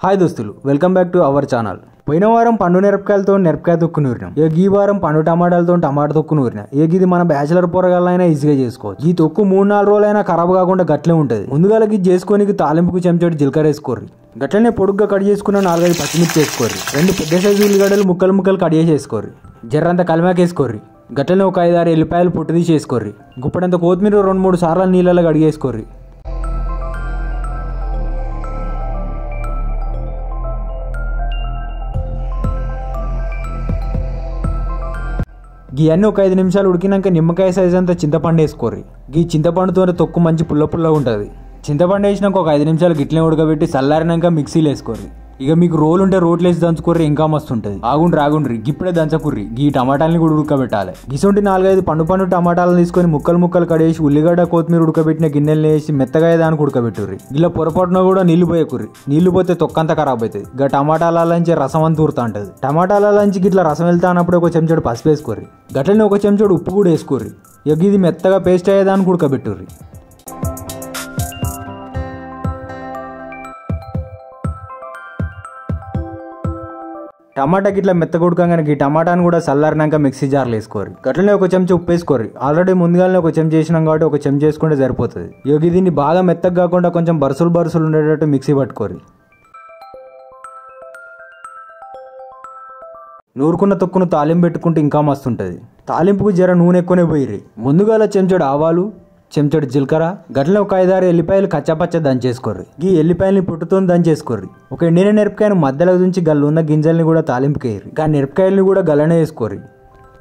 Hi దోస్తులు, welcome back to our channel. పోయిన వారం పండు మిరపకాయలతో మిరపకాయ తొక్కు నూరినాం. ఈ వారం పండు టమాటాలతో టమాటా తొక్కు నూరినా. ఇది మన బ్యాచిలర్ పోరగాళ్ళైనా ఈజీగా చేసుకోవచ్చు. ఈ తొక్కు 3-4 రోజులైనా ఖరాబ్ కాకుండా గట్లే ఉంటుంది. ముందుగా ఇది చేసుకోనికి తాలింపుకు చెంచాడు జీలకర్ర వేసుకోర్రి. గట్లనే పొడుగ్గా కట్ చేసుకున్న 4-5 పచ్చిమిర్చి వేసుకోర్రి. 2 పెద్ద సైజు ఉల్లిగడ్డలు ముక్కలు కట్ చేసి వేసుకోర్రి. జర్రంత కలిమాక వేసుకోర్రి. గట్లనే ఒక 5-6 ఎల్లిపాయలు పొట్టు తీసి వేసుకోర్రి. గుప్పడంత కొత్తిమీర 2-3 సార్లు నీళ్ళలో కడిగేసుకోర్రి. ఇవన్నీ ఒక 5 నిమిషాలు ఉడికినాక నిమ్మకాయ సైజ్ అంతా చింతపండు వేసుకోర్రి. ఈ చింతపండుతో తొక్కు మంచి పుల్ల ఉంటుంది. చింతపండు వేసినాక ఒక 5 నిమిషాలు గిట్లనే ఉడకబెట్టి చల్లారినాక మిక్సీలో వేసుకోర్రి. మీకు రోలు ఉంటే రోట్లు వేసి దంచుకోర్రి, ఇంకా మస్తు ఉంటుంది. ఆగుండ్రి ఇప్పుడే దంచకుర్రి. ఈ టమాటాలని కూడా ఉడకబెట్టాలి. గిసొంటి 4-5 పండు టమాటాలను తీసుకొని ముక్కలు కడేసి ఉల్లిగడ్డ కొత్తిమీర ఉడకబెట్టిన గిన్నెలు వేసి మెత్తగా దానికి ఉడకబెట్టుర్రి. ఇలా పొరపాటున కూడా నీళ్లు పోయకుర్రి. నీళ్లు పోతే తొక్కంతా ఖరాబ్ అవుతుంది. ఇక టమాటాలలోంచి రసం అంతా ఊరుతా ఉంటుంది. టమాటాలలోంచి ఇట్లా రసం వెళ్తా అన్నప్పుడు ఒక చెంచాడు పసుపు వేసుకోర్రి. గట్లనే ఒక చెంచాడు ఉప్పు కూడా వేసుకోర్రి. ఇది మెత్తగా పేస్ట్ అయ్యేదానికి ఉడకబెట్టుర్రి. టమాటాకి ఇట్లా మెత్తగా ఉడకంగానే ఈ టమాటాను కూడా చల్లారినాక మిక్సీ జార్లు వేసుకోరు. గట్లనే ఒక చెంచా ఉప్పు వేసుకోరు. ఆల్రెడీ ముందుగానే ఒక చెంచా వేసినాం కాబట్టి ఒక చెంచా వేసుకుంటే సరిపోతుంది. దీన్ని బాగా మెత్తగా కాకుండా కొంచెం బరుసులు ఉండేటట్టు మిక్సీ పట్టుకోరు. నూరుకున్న తొక్కును తాలింపు పెట్టుకుంటే ఇంకా మస్తు ఉంటుంది. తాలింపుకు జర నూనె ఎక్కువనే పోయిర్రి. ముందుగా చెంచాడు ఆవాలు, చెంచాడు జీలకర్ర, గట్లనే ఒక 5-6 ఎల్లిపాయలు కచ్చాపచ్చ దంచేసుకోర్రి. ఈ ఎల్లిపాయలని పుట్టుతో దంచేసుకోర్రి. ఒక ఎండిన మిరపకాయను మధ్యలో నుంచి గల్లున్న గింజల్ని కూడా తాలింపుకేయర్రి. ఆ మిరపకాయలని కూడా గల్లనే వేసుకోర్రి.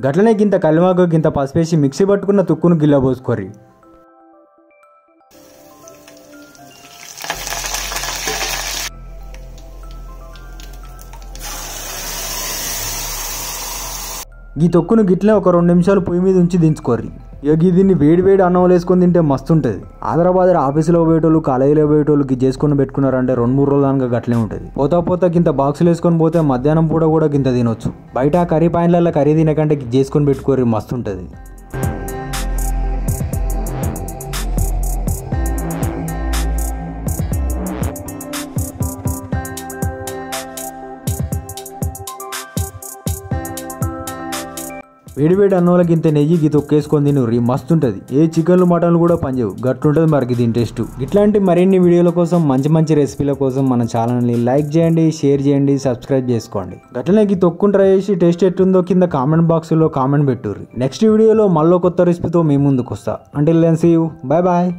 గట్లనే గింత కలిమాకు గింత పసిపేసి మిక్సీ పట్టుకున్న తుక్కును గిల్ల పోసుకోర్రి. ఈ తొక్కును గిట్లే ఒక 2 నిమిషాలు పొయ్యి మీద ఉంచి దించుకోర్రి. దీన్ని వేడి అన్నం వేసుకొని తింటే మస్తు ఉంటుంది. ఆదరాబాద్ ఆఫీసులో పోయేటోళ్ళు, కాలేజీలో పోయేటోళ్ళు చేసుకొని పెట్టుకున్నారంటే 2-3 రోజులు దానిగా గట్లే ఉంటుంది. పోతా గింత బాక్సులు వేసుకొని పోతే మధ్యాహ్నం పూట కూడా గింత తినొచ్చు. బయట కర్రీ పాయింట్లలో కర్రీ తినకంటే చేసుకొని పెట్టుకోర్రి, మస్తు ఉంటుంది. వేడివేడి అన్నంలోకి ఇంత నెయ్యి తొక్కేసుకొని తినూరి, మస్తు ఉంటుంది. ఏ చికెన్లు మటన్లు కూడా పనిచేయవు, గట్లుంటుంది మరి దీని టేస్ట్. ఇట్లాంటి మరిన్ని వీడియోల కోసం, మంచి రెసిపీల కోసం మన ఛానల్ని లైక్ చేయండి, షేర్ చేయండి, సబ్స్క్రైబ్ చేసుకోండి. గట్లనే తొక్కుని ట్రై చేసి టేస్ట్ ఎట్లుందో కింద కామెంట్ బాక్స్లో కామెంట్ పెట్టుర్రి. నెక్స్ట్ వీడియోలో మళ్ళీ కొత్త రెసిపీతో మీ ముందుకు వస్తా. Until then see you, bye bye.